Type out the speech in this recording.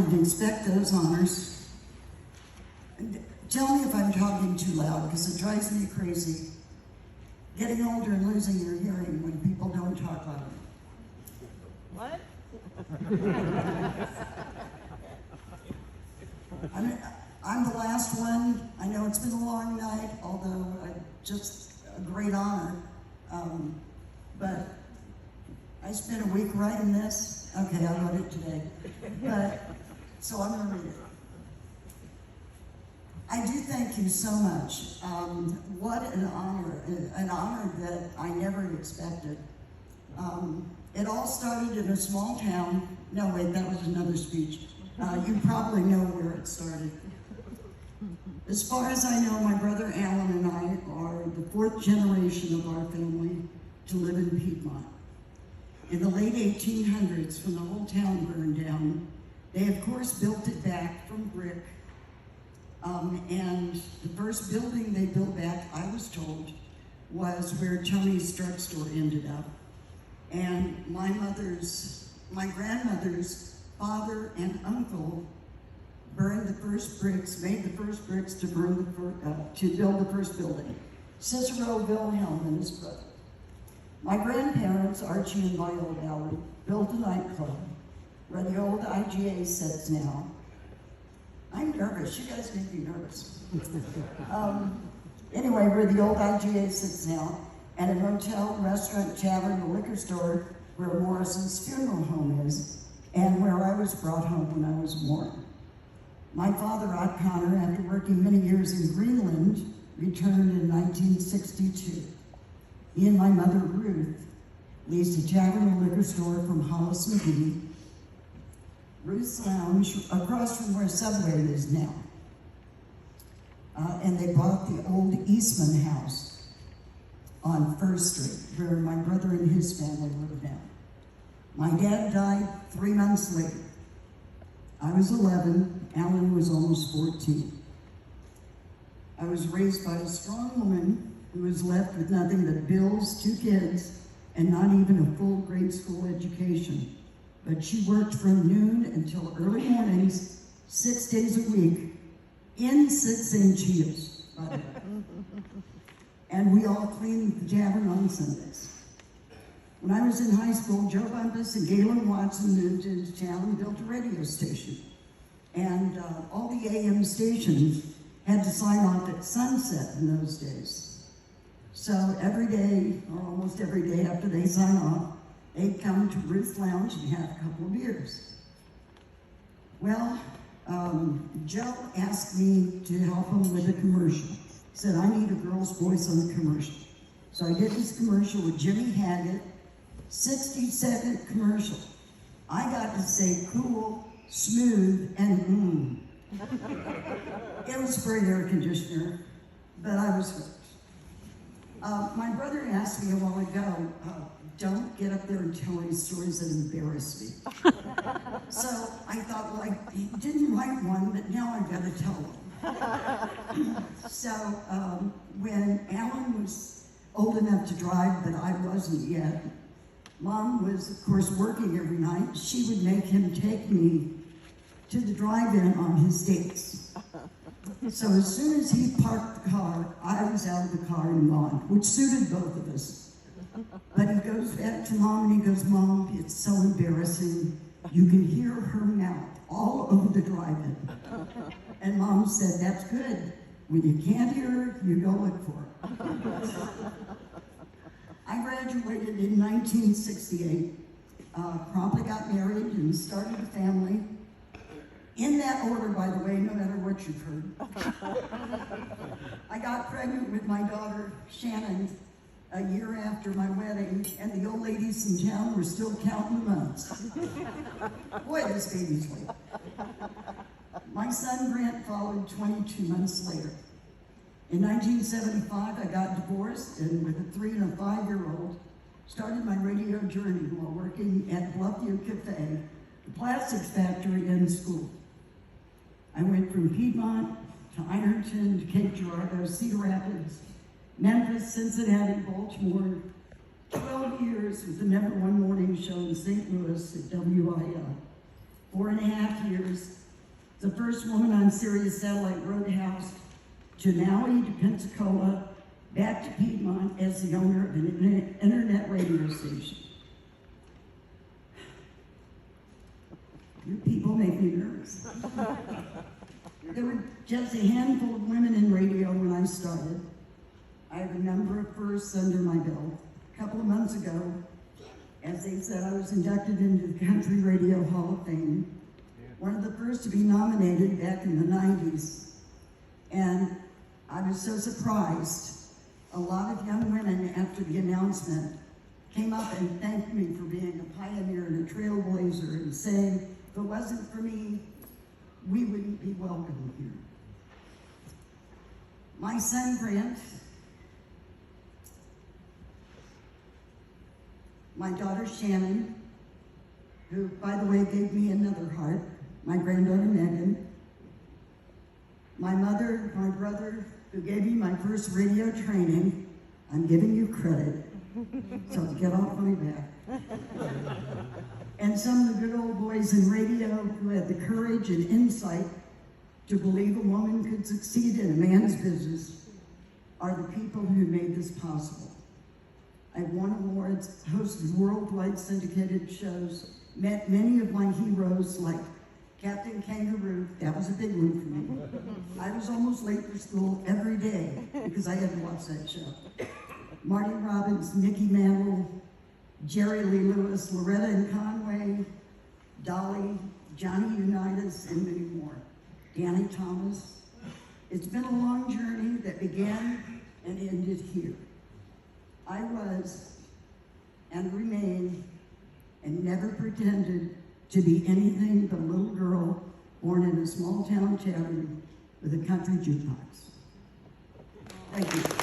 didn't expect those honors. Tell me if I'm talking too loud, because it drives me crazy. Getting older and losing your hearing when people don't talk loud. What? I'm the last one. I know it's been a long night, although just a great honor. But I spent a week writing this. Okay, I wrote it today. But, so I'm gonna read it. I do thank you so much. What an honor that I never expected. It all started in a small town. No, wait, that was another speech. You probably know where it started. As far as I know, my brother Alan and I are the 4th generation of our family to live in Piedmont. In the late 1800s, when the whole town burned down, they of course built it back from brick. And the first building they built back, I was told, was where Tony's drugstore ended up. And my grandmother's father and uncle burned the first bricks, made the first bricks to build the first building. Cicero Wilhelm and his brother. My grandparents, Archie and Viola Ballard, built a nightclub where the old IGA sits now. I'm nervous, you guys make me nervous. Anyway, where the old IGA sits now, and a hotel, restaurant, tavern, a liquor store where Morrison's funeral home is, and where I was brought home when I was born. My father, Rod Connor, after working many years in Greenland, returned in 1962. He and my mother, Ruth, leased a tavern and liquor store from Hollis McGee, Ruth's Lounge, across from where Subway is now. And they bought the old Eastman house on First Street, where my brother and his family live now. My dad died 3 months later. I was 11, Alan was almost 14. I was raised by a strong woman who was left with nothing but bills, 2 kids, and not even a full grade school education. But she worked from noon until early mornings, 6 days a week, in 6-inch heels, by the way. And we all cleaned the tavern on Sundays. When I was in high school, Joe Bumpus and Galen Watson moved into town and built a radio station. And all the AM stations had to sign off at sunset in those days. So every day, or almost every day after they sign off, they'd come to Ruth's Lounge and have a couple of beers. Well, Joe asked me to help him with a commercial. He said, I need a girl's voice on the commercial. So I did this commercial with Jimmy Haggett, 60-second commercial. I got to say cool, smooth, and It was for an air conditioner, but I was hooked. My brother asked me a while ago, don't get up there and tell any stories that embarrass me. So I thought, well, I didn't write one, but now I've got to tell one. So when Alan was old enough to drive, but I wasn't yet, Mom was, of course, working every night. She would make him take me to the drive-in on his dates. So as soon as he parked the car, I was out of the car and gone, which suited both of us. But he goes back to Mom and he goes, Mom, it's so embarrassing. You can hear her mouth all over the drive-in. And Mom said, that's good. When you can't hear her, you go look for her. I graduated in 1968, promptly got married and started a family. In that order, by the way, no matter what you've heard. I got pregnant with my daughter, Shannon, a year after my wedding, and the old ladies in town were still counting the months. Boy, this baby's late. My son, Grant, followed 22 months later. In 1975, I got divorced, and with a 3- and a 5-year-old, started my radio journey while working at Bluffview Cafe, the plastics factory, and school. I went from Piedmont to Ironton to Cape Girardeau, Cedar Rapids, Memphis, Cincinnati, Baltimore, 12 years with the #1 morning show in St. Louis at WIL, 4.5 years, the first woman on Sirius Satellite Roadhouse, to Maui to Pensacola, back to Piedmont as the owner of an internet radio station. You people make me nervous. There were just a handful of women in radio when I started. I have a number of firsts under my belt. A couple of months ago, as they said, I was inducted into the Country Radio Hall of Fame, one of the first to be nominated back in the 90s. And I was so surprised. A lot of young women, after the announcement, came up and thanked me for being a pioneer and a trailblazer and saying, if it wasn't for me, we wouldn't be welcome here. My son, Grant, my daughter, Shannon, who, by the way, gave me another heart, my granddaughter, Megan, my mother, my brother, who gave me my first radio training. I'm giving you credit, so get off my back. And some of the good old boys in radio who had the courage and insight to believe a woman could succeed in a man's business are the people who made this possible. I've won awards, hosted worldwide syndicated shows, met many of my heroes like Captain Kangaroo. That was a big one for me. I was almost late for school every day because I had to watch that show. Marty Robbins, Mickey Mantle, Jerry Lee Lewis, Loretta and Conway, Dolly, Johnny Unitas, and many more. Danny Thomas. It's been a long journey that began and ended here. I was and remain and never pretended to be anything but a little girl born in a small town tavern with a country jukebox. Thank you.